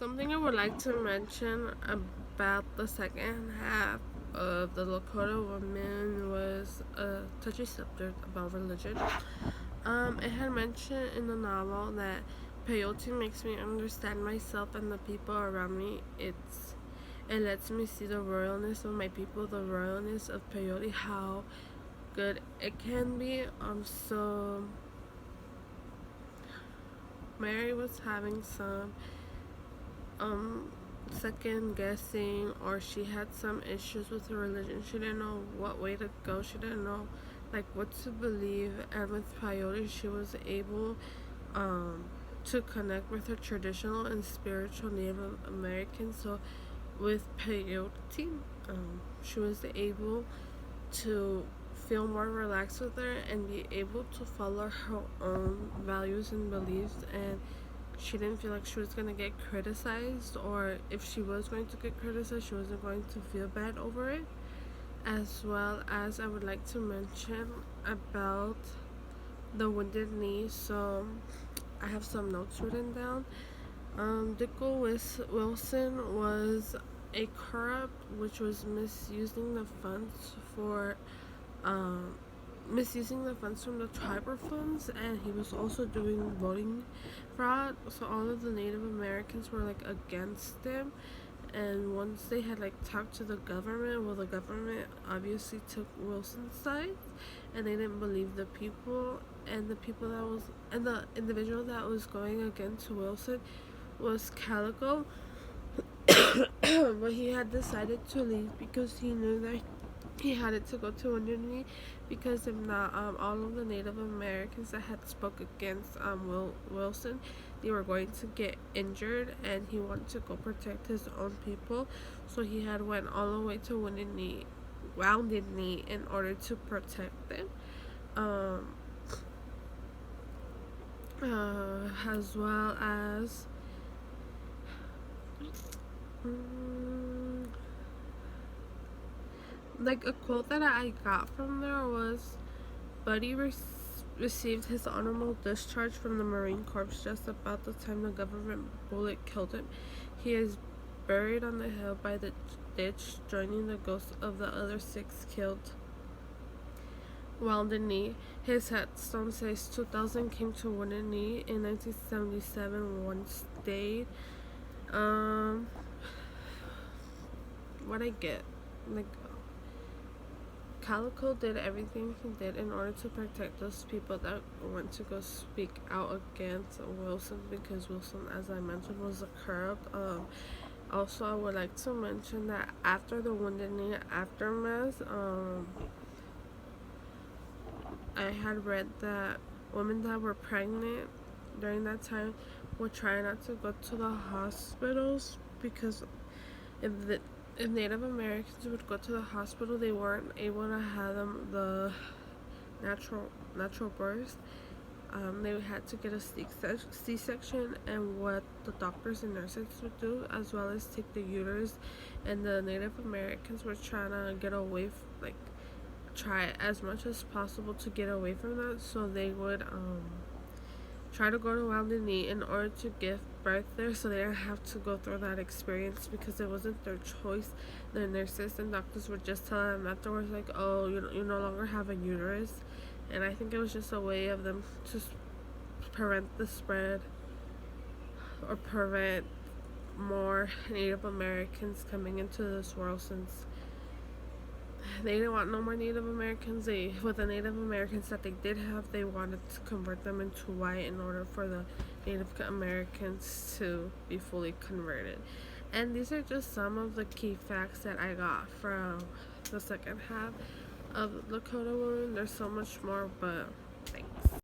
Something I would like to mention about the second half of the Lakota woman was a touchy subject about religion. It had mentioned in the novel that peyote makes me understand myself and the people around me. It lets me see the royalness of my people, the royalness of peyote, how good it can be. So Mary was having some um second guessing, or she had some issues with her religion. She didn't know what way to go. She didn't know like what to believe. And with peyote she was able um to connect with her traditional and spiritual Native Americans. So with peyote, she was able to feel more relaxed with her and be able to follow her own values and beliefs, and she didn't feel like she was gonna get criticized, or if she was going to get criticized, she wasn't going to feel bad over it. As well as I would like to mention about the Wounded Knee. So I have some notes written down. Dickel Wilson was a corrupt, which was misusing the funds for um, misusing the funds from the tribal funds, and he was also doing voting fraud. So all of the Native Americans were like against him, and once they had like talked to the government, well, the government obviously took Wilson's side, and they didn't believe the people. And the individual that was going against Wilson was Calico. But he had decided to leave because he knew that he had it to go to Wounded, because if not, all of the Native Americans that had spoke against Wilson, they were going to get injured, and he wanted to go protect his own people. So he had went all the way to Wounded Knee in order to protect them. Um, as well as like a quote that I got from there was, Buddy received his honorable discharge from the Marine Corps just about the time the government bullet killed him. He is buried on the hill by the ditch, joining the ghosts of the other 6 killed. Wounded Knee. His headstone says 2000 came to Wounded Knee. In 1977, one stayed. What I get, like, Calico did everything he did in order to protect those people that went to go speak out against Wilson, because Wilson, as I mentioned, was a corrupt. Also, I would like to mention that after the Wounded Knee aftermath, I had read that women that were pregnant during that time would try not to go to the hospitals, because if the if Native Americans would go to the hospital, they weren't able to have them the natural birth. They had to get a C-section, and what the doctors and nurses would do, as well as take the uterus. And the Native Americans were trying to get away, try as much as possible to get away from that. So they would try to go to Wounded Knee in order to give birth there, so they didn't have to go through that experience, because it wasn't their choice. The nurses and doctors would just tell them afterwards, like, oh, you no longer have a uterus. And I think it was just a way of them to prevent the spread, or prevent more Native Americans coming into this world, since they didn't want no more Native Americans. With the Native Americans that they did have, they wanted to convert them into white in order for the Native Americans to be fully converted. And these are just some of the key facts that I got from the second half of Lakota Woman. There's so much more, but thanks.